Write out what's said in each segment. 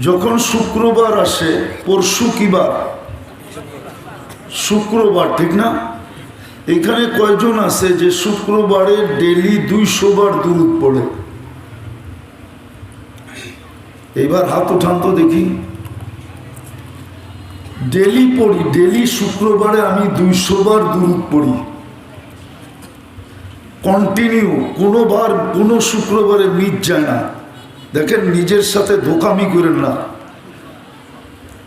যখন শুক্রবার আসে, পরশু কি বার? শুক্রবার, ঠিক না? এখানে কয়জন আছে যে শুক্রবারে ডেলি 200 বার দুরূদ পড়ে? এইবার হাত উঠান তো দেখি। ডেলি পড়ি, ডেলি শুক্রবারে আমি 200 বার দুরূদ পড়ি, কন্টিনিউ, কোনোবার কোনো শুক্রবারে মিট যায় না। দেখেন, নিজের সাথে ধোঁকামি করেন না।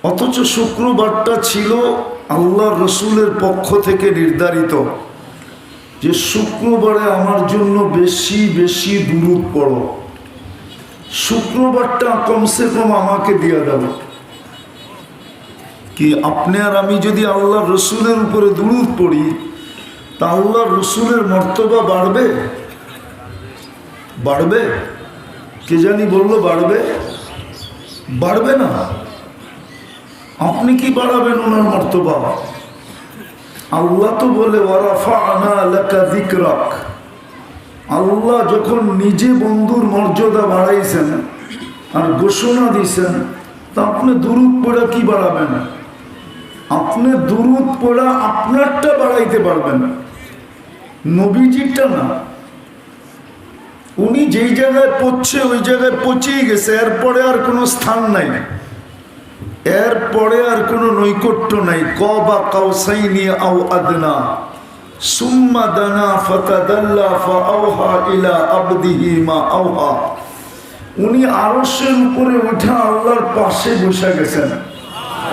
অথচ শুক্রবারটা ছিল আল্লাহ রসুলের পক্ষ থেকে নির্ধারিত যে শুক্রবারে আমার জন্য বেশি বেশি দুরূদ পড়ো। শুক্রবারটা কমসে কম আমাকে দিয়ে দাও। কি আপনি আর আমি যদি আল্লাহ রসুলের উপরে দুরূদ পড়ি, তা আল্লাহ রসুলের মর্তবা বাড়বে? বাড়বে? কে জানি বললো বাড়বে? বাড়বে না। আপনি কি বাড়াবেন ওনার মর্তবা? আল্লাহ তো বলে ওয়ারাফা'না লাকা যিকরাক। আল্লাহ যখন নিজে বন্ধুর মর্যাদা বাড়াইছেন আর ঘোষণা দিয়েছেন, তা আপনি দুরূদ পড়া কি বাড়াবেন? আপনি দুরূদ পড়া আপনারটা বাড়াইতে পারবেন, নবীজিরটা না। উনি যেই জায়গায় পড়ছে ওই জায়গায় পৌঁছেই গেছে, এরপরে আর কোনো স্থান নাই, এরপরে আর কোনো নৈকট্য নাই। কবা কাউসাইনি আও আদনা সুম্মা দানা ফাতাদাল্লা ফাআওহা ইলা আবদিহি মা আওহা। উনি আরশের উপরে উঠে আল্লাহর পাশে বসে গেছেন।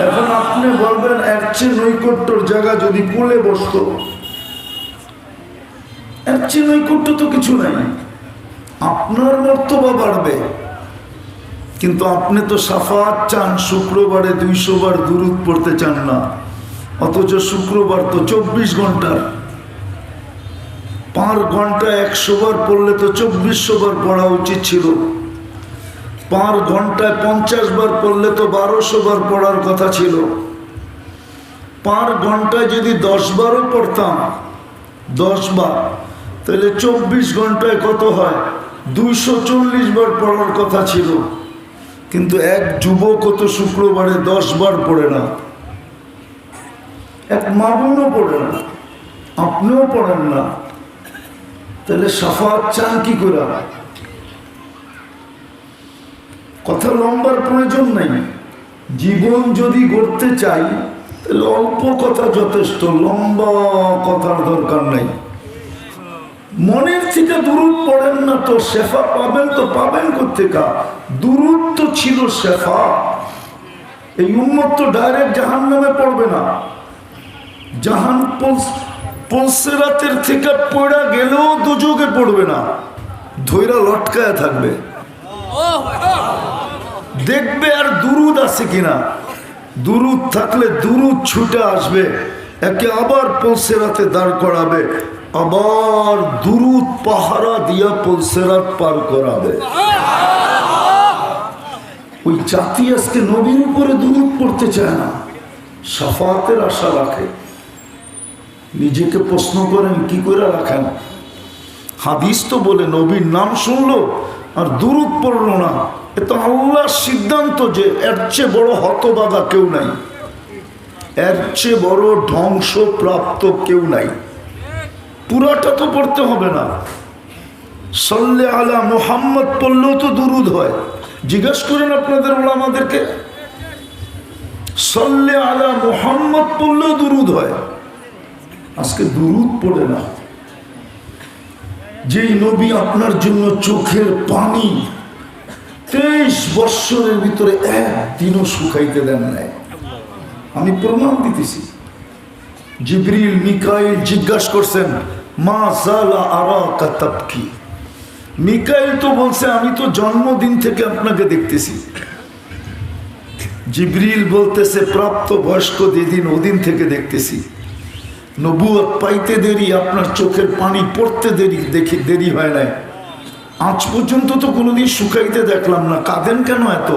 এখন আপনি বলবেন এর চেয়ে নৈকট্যর জায়গা যদি কোলে বসতো, এর চেয়ে নৈকট্য তো কিছু নাই। আপনার মর্তবা বাড়বে, কিন্তু আপনি তো শাফাআত চান, শুক্রবারে 200 বার দুরূদ পড়তে চান না। অথচ শুক্রবার তো 24 ঘন্টার, 5 ঘন্টা 100 বার পড়লে তো 2400 বার পড়া উচিত ছিল। 5 ঘন্টায় 50 বার পড়লে তো 1200 বার পড়ার কথা ছিল। 5 ঘন্টায় যদি 10 বারও পড়তাম, 10 বার, তাহলে 24 ঘন্টায় কত হয়? 240 বার পড়ার কথা ছিল। কিন্তু এক যুবক তো শুক্রবারে 10 বার পড়ে না, এক মা বোনও পড়ে না, আপনিও পড়েন না। তাহলে শাফাআত চান কি করে? কথা লম্বার প্রয়োজন নাই। জীবন যদি গড়তে চাই তাহলে অল্প কথা যথেষ্ট, লম্বা কথার দরকার নাই। মনের থেকে দুরূদ পড়েন না তো শেফা পাবেন? তো পাবেন কোত্থেকে? দুরূদ তো ছিল শেফা। এই উম্মত তো ডাইরেক্ট জাহান্নামে পড়বে না, পুলসিরাতের থেকে পড়া গেলেও দুযোগে পড়বে না, ধৈরা লটকায় থাকবে, দেখবে আর দুরূদ আছে কিনা। দুরূদ থাকলে দুরূদ ছুটে আসবে, একে আবার পুলসিরাতে দাঁড় করাবে, আবার দুরূদ পাহারা দিয়া পুলসিরাত পার করাবে। ওই জাতি আজকে নবীর উপরে দুরূদ পড়তে চায় না, শাফাআতের আশা রাখে। নিজেকে প্রশ্ন করেন কি করে রাখেন? হাদিস তো বলে নবীর নাম শুনলো আর দুরূদ পড়লো না, এ তো আল্লাহর সিদ্ধান্ত যে এর চেয়ে বড় হতভাগা কেউ নাই, এর চেয়ে বড় ধ্বংসপ্রাপ্ত কেউ নাই। পুরাটা তো পড়তে হবে না, সাল্লে আলা মুহাম্মদ পড়লেও তো দুরূদ হয়। জিজ্ঞেস করেন আপনাদের উলামাদেরকে, সাল্লে আলা মুহাম্মদ পড়লেও দুরূদ হয়। আজকে দুরূদ পড়ে না। যেই নবী আপনার জন্য চোখের পানি 23 বৎসরের ভিতরে একদিনও শুকাইতে দেন নাই, আমি প্রমাণ দিতেছি। জিবরিল মিকাইল জিজ্ঞাসা করছেন, মা জালা আরাকা তাবকি। মিকাইল তো বলছে আমি তো জন্মদিন থেকে আপনাকে দেখতেছি। জিবরিল বলতেছে প্রাপ্ত বয়স্ক যেদিন ওদিন থেকে দেখতেছি। নবুয়ত পাইতে দেরি, আপনার চোখের পানি পড়তে দেরি হয় নাই। আজ পর্যন্ত তো কোনোদিন শুকাইতে দেখলাম না, কাঁদেন কেন এত?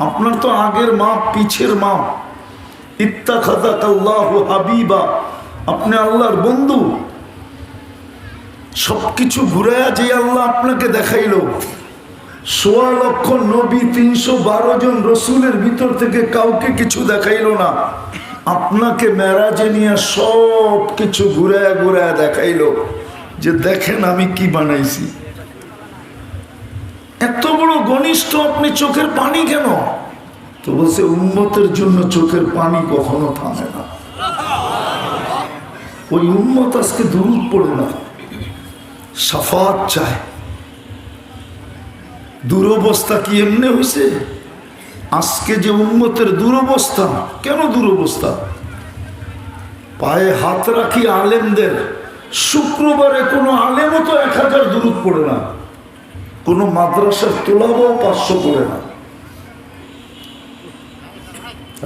আপনার তো আগের মাপ পিছের মাপ। ইত্তাখাযাকাল্লাহু হাবিবা, আপনি আল্লাহর বন্ধু। সবকিছু ঘুরাইয়া যে আল্লাহ আপনাকে দেখাইল, সোয়া লক্ষ নবী, 312 জন রসুলের ভিতর থেকে কাউকে কিছু দেখাইল না, আপনাকে মেরাজে নিয়ে সব কিছু ঘুরে ঘুরে দেখাইল যে দেখেন আমি কি বানাইছি। এত বড় ঘনিষ্ঠ, আপনি চোখের পানি কেন? তো বলছে উম্মতের জন্য চোখের পানি কখনো থামে না। ওই উম্মত আজকে দুরূদ পড়ে না, শাফাত চায়। দুরবস্থা কি এমনি হয়েছে? আজকে যে উম্মতের দুরবস্থা, কেন দুরবস্থা? পায়ে হাত রাখি আলেমদের, শুক্রবারে কোনো আলেমও তো 1000 দুরূদ পড়ে না, কোনো মাদ্রাসার তোলাবাও 500 পড়ে না।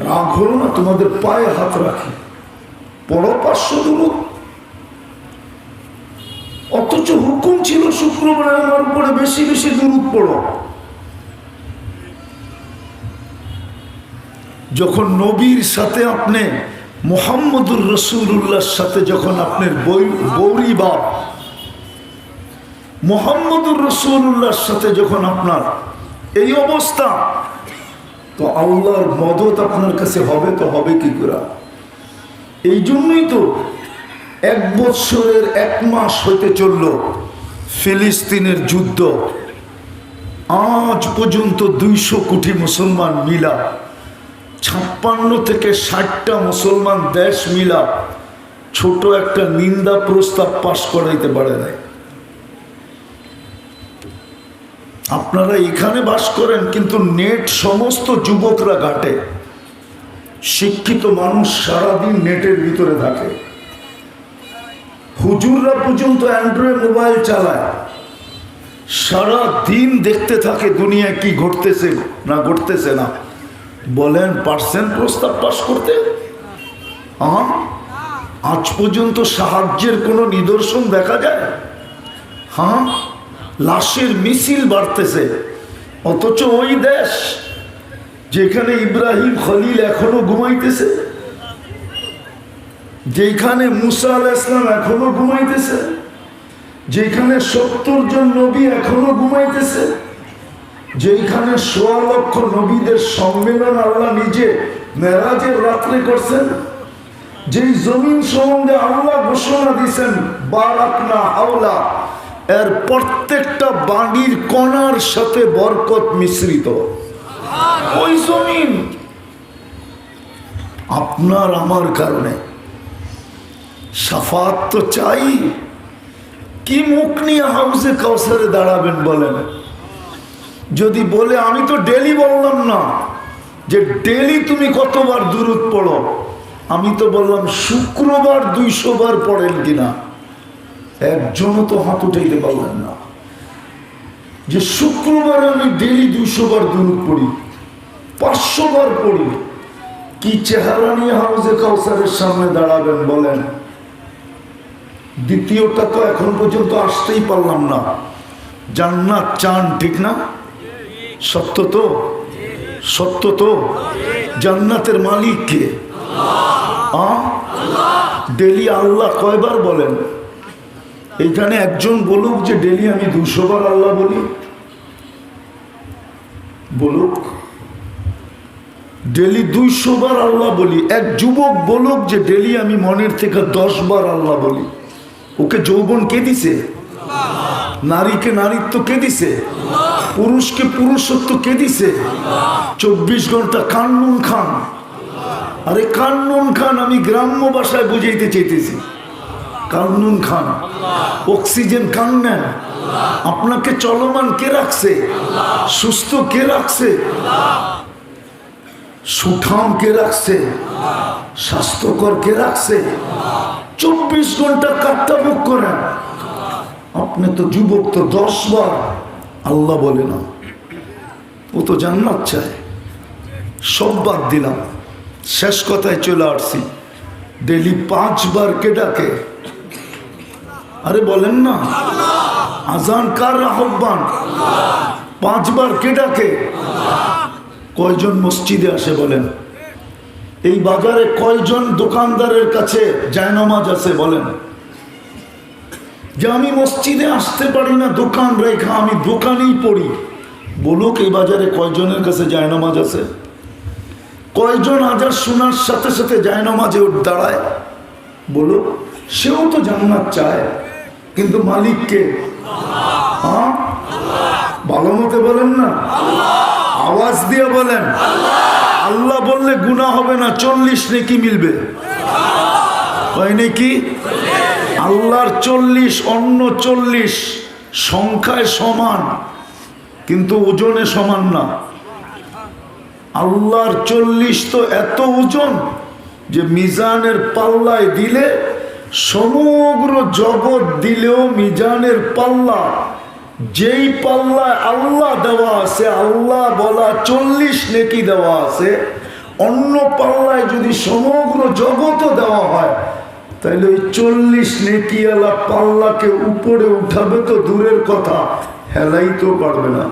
রাগ হলো না? তোমাদের পায়ে হাত রাখি, পড়ো 500 দুরূদ। অথচ হুকুম ছিল শুক্রবারে আমার উপরে বেশি বেশি দুরূদ পড়ো। যখন নবীর সাথে আপনি মুহাম্মদুর রাসূলুল্লাহর সাথে যখন আপনার বৌরি বাপ মুহাম্মদুর রাসূলুল্লাহর সাথে যখন আপনার এই অবস্থা, তো আল্লাহর মদদ আপনার কাছে হবে তো হবে কি করে? এই জন্যই তো 1 বৎসরের 1 মাস হইতে চলল ফিলিস্তিনের যুদ্ধ। আজ পর্যন্ত 200 কোটি মুসলমান মিলা, 56 থেকে 60টা মুসলমান দেশ মিলা ছোট একটা নিন্দা প্রস্তাব পাশ করাইতে পারে নাই। আপনারা এখানে বাস করেন, কিন্তু নেট সমস্ত যুবকরা ঘাটে। শিক্ষিত মানুষ সারাদিন নেটের ভিতরে থাকে। হুজুররা পর্যন্ত অ্যান্ড্রয়েড মোবাইল চালায়, সারা দিন দেখতে থাকে দুনিয়া কি ঘটতেছে না ঘটতেছে না। বলেন পারছেন প্রস্তাব পাশ করতে? আজ পর্যন্ত সাহায্যের কোনো নিদর্শন দেখা যায়? লাশের মিছিল বাড়তেছে। অথচ ওই দেশ যেখানে ইব্রাহিম খলিল এখনো ঘুমাইতেছে, যেখানে মুসা আলাইহিস সালাম এখনো ঘুমাইতেছে, যেখানে 70 জন নবী এখনো ঘুমাইতেছে, যেখানে 1.25 লক্ষ নবীদের সম্মেলন আল্লাহ নিজে মেরাজের রাত্রে করছেন, যেই জমিন সম্বন্ধে আল্লাহ ঘোষণা দিয়েছেন বারাকনা হাওলা, এর প্রত্যেকটা বাণীর কণার সাথে বরকত মিশ্রিত। ওই জমিন আপনার আমার কারণে শাফাত তো চাই। কি মুখ নিয়ে হাউজে কাউসারে দাঁড়াবেন বলেন? যদি বলে আমি তো ডেলি বললাম না যে ডেলি তুমি কতবার দুরূদ পড়ো, আমি তো বললাম শুক্রবার 200 বার পড়েন কিনা। একজনও তো হাত উঠাইতে পারলেন না যে শুক্রবার আমি ডেলি 200 বার দুরূদ পড়ি, 500 বার পড়ি। কি চেহারা নিয়ে হাউজে কাউসারের সামনে দাঁড়াবেন বলেন? দ্বিতীয়টা তো এখন পর্যন্ত আসতেই পারলাম না। জান্নাত চান, ঠিক না? সত্য তো? সত্য তো? জান্নাতের মালিক কে? ডেলি আল্লাহ কয়বার বলেন? এইখানে একজন বলুক যে ডেলি আমি 200 বার আল্লাহ বলি, বলুক ডেলি 200 বার আল্লাহ বলি। এক যুবক বলুক যে ডেলি আমি মনের থেকে 10 বার আল্লাহ বলি। ওকে যৌবন কে দিছে? নারীকে নারীত্ব কে দিছে? পুরুষকে পুরুষত্ব কে দিছে? 24 ঘন্টা কান্নুন খান। আরে কান্নুন খান আমি গ্রাম্য ভাষায় বুঝাইতে চাইতেছি। কান্নুন খান, অক্সিজেন কান নেন। আপনাকে চলমান কে রাখছে? সুস্থ কে রাখছে? সুঠাম কে রাখছে? স্বাস্থ্যকর কে রাখছে? 24 ঘন্টা কাটটা বুক করেন। আপনি তো যুবক, তো 10 বার আল্লাহ বলে না। ও তো জান্নাত চায়। সব বাদ দিলাম, শেষ কথায় চলে আসছি। ডেলি 5 বার কে ডাকে? আরে বলেন না, আজান কার আহ্বান? 5 বার কে ডাকে? কয়জন মসজিদে আসে বলেন? এই বাজারে কয়জন দোকানদারের কাছে জায়নামাজ আছে বলেন? যে আমি মসজিদে আসতে পারি না, দোকান রেখা আমি দোকানেই পড়ি, বলুক এই বাজারে কয়জনের কাছে জায়নামাজ আছে? কয়জন আজান শোনার সাথে সাথে জায়নামাজে উঠ দাঁড়ায়? বলুক। সেও তো জান্নাত চায়, কিন্তু মালিককে হ্যাঁ ভালো মতো বলেন না, আওয়াজ দিয়ে বলেন। আল্লাহ বললে গুনাহ হবে না, 40 নেকি মিলবে। হয় নাকি? আল্লাহর 40 অন্য 40 সংখ্যায় সমান, কিন্তু ওজনে সমান না। আল্লাহর 40 তো এত ওজন যে মিজানের পাল্লায় দিলে, সমগ্র জগৎ দিলেও মিজানের পাল্লা, যেই পাল্লায় আল্লাহ দেওয়া আছে, আল্লাহ বলা 40 নেকি দেওয়া আছে, অন্য পাল্লায় যদি সমগ্র জগৎও দেওয়া হয়, তাহলে ওই 40 নেকি আল্লাহ পাল্লাকে উপরে উঠাবে তো দূরের কথা, হেলাইতেও পারবে না।